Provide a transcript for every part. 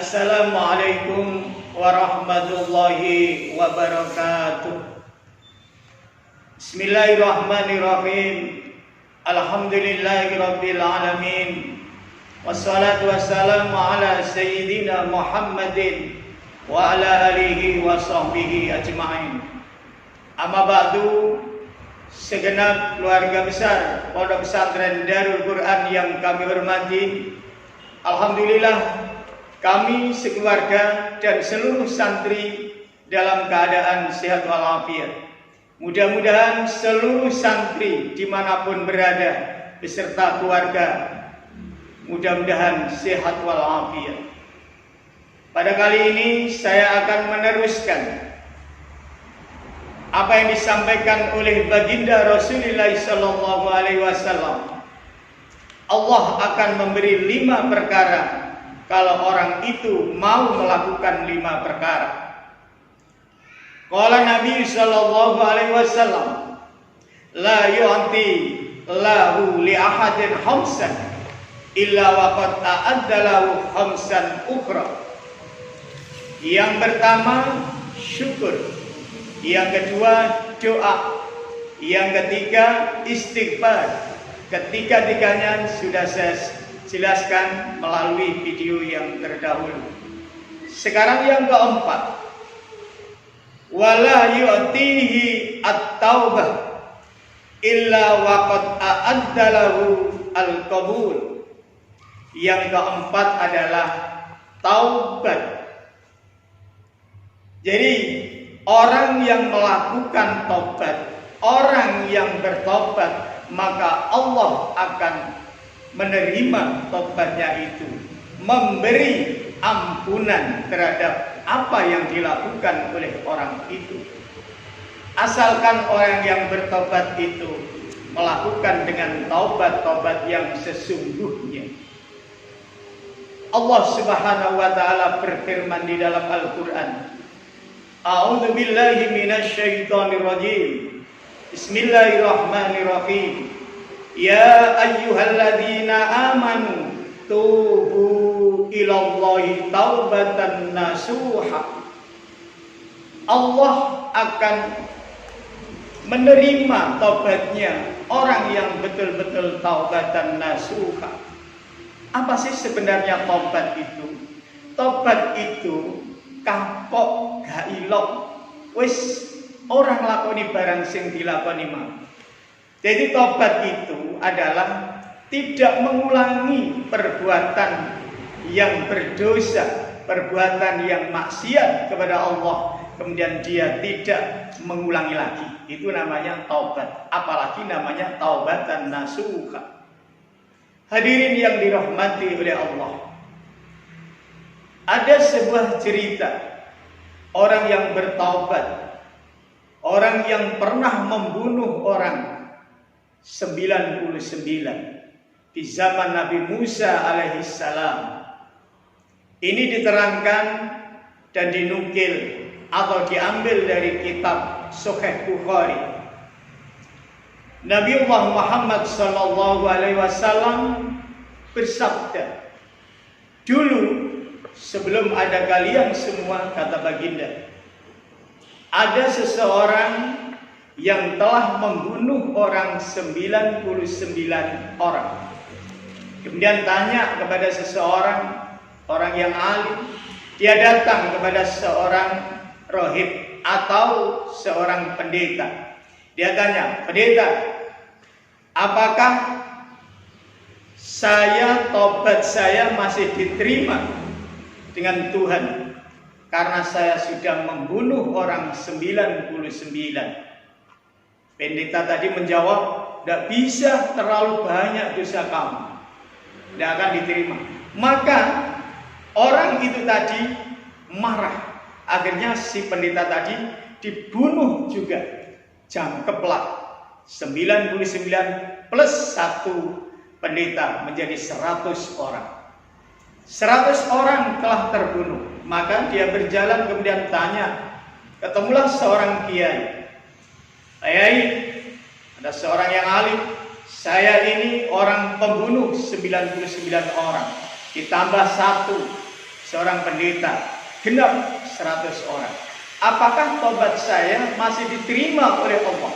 Assalamualaikum warahmatullahi wabarakatuh. Bismillahirrahmanirrahim. Alhamdulillahirabbil alamin. Wassalatu wassalamu ala sayyidina Muhammadin wa ala alihi wa sahbihi ajma'in. Amma ba'du, segenap keluarga besar Pondok Pesantren Darul Quran yang kami hormati, alhamdulillah kami sekeluarga dan seluruh santri dalam keadaan sehat walafiat. Mudah-mudahan seluruh santri dimanapun berada beserta keluarga mudah-mudahan sehat walafiat. Pada kali ini saya akan meneruskan apa yang disampaikan oleh baginda Rasulullah SAW. Allah akan memberi 5 perkara kalau orang itu mau melakukan 5 perkara. Qala Nabi sallallahu alaihi wasallam, la yu'ti lahu li ahadin khamsan illa waqad a'adda lahu khamsan ukhra. Yang pertama syukur, yang kedua doa, yang ketiga istighfar. Ketiga-tiganya sudah saya jelaskan melalui video yang terdahulu. Sekarang yang keempat, wala yu'tihi at-taubah illa waqad a'adda lahu al-qabul. Yang keempat adalah taubat. Jadi orang yang melakukan taubat, orang yang bertobat, maka Allah akan menerima taubatnya itu, memberi ampunan terhadap apa yang dilakukan oleh orang itu, asalkan orang yang bertobat itu melakukan dengan taubat-taubat yang sesungguhnya. Allah Subhanahu wa taala berfirman di dalam Al-Qur'an, A'udzu billahi minasyaitonir rajim. Bismillahirrahmanirrahim. Ya ayyuhalladzina amanu tubu ilallahi taubatan nasuha. Allah akan menerima taubatnya orang yang betul-betul taubatan nasuha. Apa sih sebenarnya taubat itu? Taubat itu kapok gak ilok wis orang lakoni barang sing dilakoni mah. Jadi taubat itu adalah tidak mengulangi perbuatan yang berdosa, perbuatan yang maksiat kepada Allah, kemudian dia tidak mengulangi lagi. Itu namanya taubat. Apalagi namanya taubatan nasuha. Hadirin yang dirahmati oleh Allah, ada sebuah cerita orang yang bertaubat, orang yang pernah membunuh orang 99 di zaman Nabi Musa alaihissalam. Ini diterangkan dan dinukil atau diambil dari kitab Sahih Bukhari. Nabiullah Muhammad sallallahu alaihi wasallam bersabda, dulu sebelum ada kalian semua, kata baginda, ada seseorang yang telah membunuh orang 99 orang. Kemudian tanya kepada seseorang, orang yang alim, dia datang kepada seorang rohib atau seorang pendeta. Dia tanya, pendeta, apakah tobat saya masih diterima dengan Tuhan karena saya sudah membunuh orang 99? Pendeta tadi menjawab, tidak bisa, terlalu banyak dosa kamu, tidak akan diterima. Maka orang itu tadi marah. Akhirnya si pendeta tadi dibunuh juga, jangkeplak. 99 plus 1 pendeta menjadi 100 orang. 100 orang telah terbunuh. Maka dia berjalan kemudian tanya, ketemulah seorang kiai. Kiai, ada seorang yang alim, saya ini orang pembunuh 99 orang, ditambah 1, seorang pendeta, genap 100 orang. Apakah tobat saya masih diterima oleh Allah?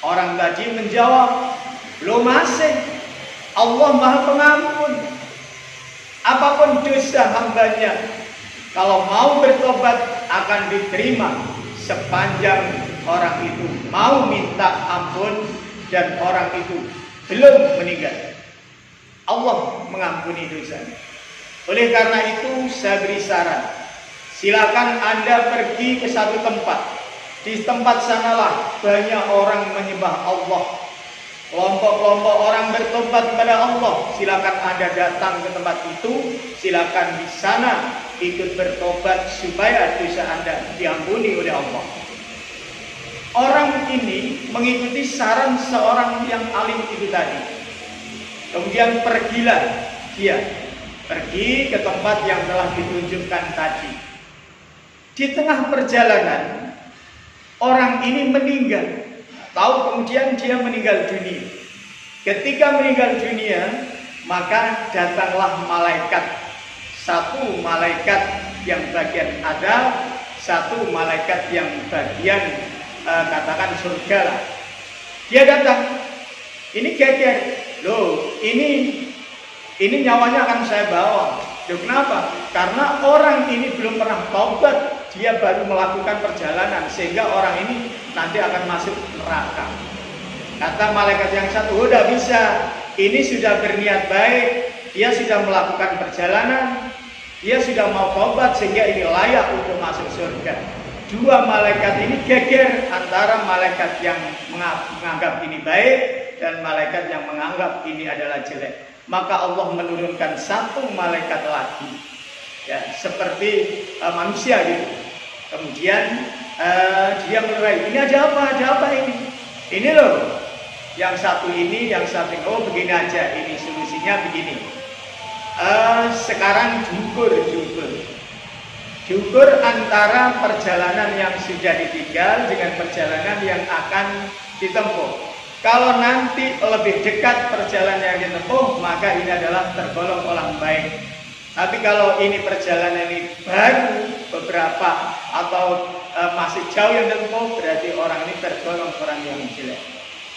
Orang tadi menjawab, belum masih. Allah Maha Pengampun. Apapun dosa hambanya, kalau mau bertobat akan diterima sepanjang orang itu mau minta ampun dan orang itu belum meninggal. Allah mengampuni dosanya. Oleh karena itu saya beri saran, silakan Anda pergi ke satu tempat. Di tempat sanalah banyak orang menyembah Allah. Kelompok-kelompok orang bertobat kepada Allah. Silakan Anda datang ke tempat itu. Silakan di sana ikut bertobat supaya dosa Anda diampuni oleh Allah. Orang ini mengikuti saran seorang yang alim itu tadi. Kemudian pergilah dia pergi ke tempat yang telah ditunjukkan tadi. Di tengah perjalanan orang ini meninggal. Tahu kemudian dia meninggal dunia. Ketika meninggal dunia, maka datanglah malaikat. Satu malaikat yang bagian adab, satu malaikat yang bagian katakan surga lah. Dia datang. Ini geger. Loh, ini nyawanya akan saya bawa. Loh, kenapa? Karena orang ini belum pernah taubat. Dia baru melakukan perjalanan, sehingga orang ini nanti akan masuk neraka. Kata malaikat yang satu, udah bisa. Ini sudah berniat baik. Dia sudah melakukan perjalanan. Dia sudah mau taubat, sehingga ini layak untuk masuk surga. Dua malaikat ini geger antara malaikat yang menganggap ini baik dan malaikat yang menganggap ini adalah jelek. Maka Allah menurunkan satu malaikat lagi, ya, seperti manusia gitu. Kemudian dia melerai, ini ada apa ini? Ini loh, yang satu ini, yang satu ini. Oh begini aja, ini solusinya begini. Sekarang diukur antara perjalanan yang sudah ditinggal dengan perjalanan yang akan ditempuh. Kalau nanti lebih dekat perjalanan yang ditempuh, maka ini adalah tergolong orang baik. Tapi kalau ini perjalanan ini baru beberapa atau masih jauh yang ditempuh, berarti orang ini tergolong orang yang jelek.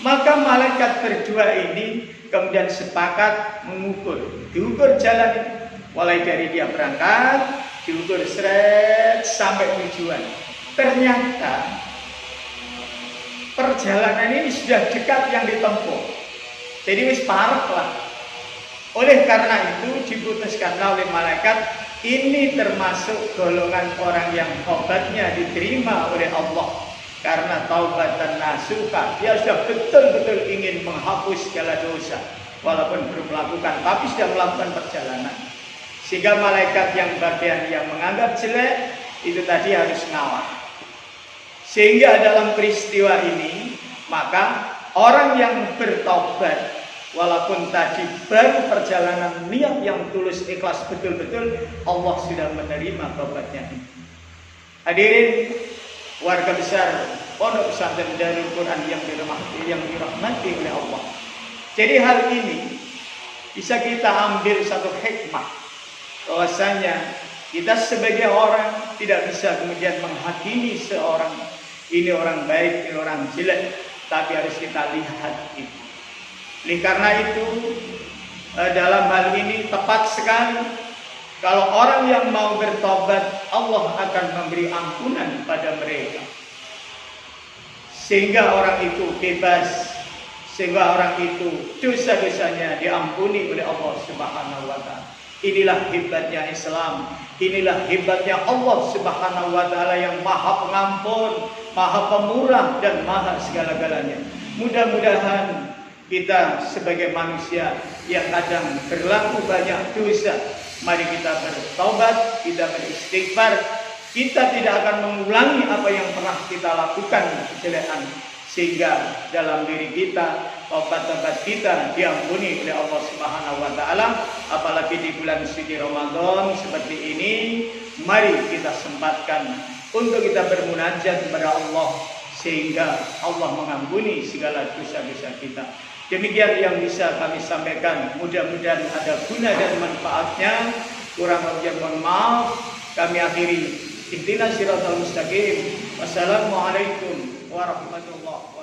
Maka malaikat berdua ini kemudian sepakat mengukur, diukur jalan ini. Mulai dari dia berangkat, diukur seret sampai tujuan. Ternyata perjalanan ini sudah dekat yang ditempuh. Jadi wis parek lah. Oleh karena itu diputuskanlah oleh malaikat, ini termasuk golongan orang yang taubatnya diterima oleh Allah. Karena taubatan nasuha, dia sudah betul-betul ingin menghapus segala dosa, walaupun belum melakukan, tapi sudah melakukan perjalanan. Sehingga malaikat yang bagian yang menganggap jelek itu tadi harus ngawal. Sehingga dalam peristiwa ini, maka orang yang bertaubat, walaupun tadi baru perjalanan niat yang tulus ikhlas betul-betul, Allah sudah menerima taubatnya. Hadirin warga besar Pondok Pesantren Darul Quran yang dirahmati oleh Allah. Jadi hal ini bisa kita ambil satu hikmah, bahwasanya kita sebagai orang tidak bisa kemudian menghakimi seorang ini orang baik, ini orang jelek, tapi harus kita lihat itu. Oleh karena itu dalam hal ini tepat sekali kalau orang yang mau bertobat, Allah akan memberi ampunan pada mereka. Sehingga orang itu bebas, sehingga orang itu dosa-dosanya diampuni oleh Allah Subhanahu wa taala. Inilah hebatnya Islam, inilah hebatnya Allah Subhanahu wa taala yang Maha Pengampun, Maha Pemurah dan Maha segala-galanya. Mudah-mudahan kita sebagai manusia yang kadang berlaku banyak dosa, mari kita bertaubat, kita beristighfar, kita tidak akan mengulangi apa yang pernah kita lakukan kejelekan, sehingga dalam diri kita taubat-taubat kita diampuni oleh Allah Subhanahu wa taala. Apalagi di bulan suci Ramadan seperti ini, mari kita sempatkan untuk kita bermunajat kepada Allah sehingga Allah mengampuni segala dosa-dosa kita. Demikian yang bisa kami sampaikan, mudah-mudahan ada guna dan manfaatnya. Kurang lebihnya mohon maaf. Kami akhiri. Ihdinas siratal mustaqim. Wassalamualaikum warahmatullahi wabarakatuh.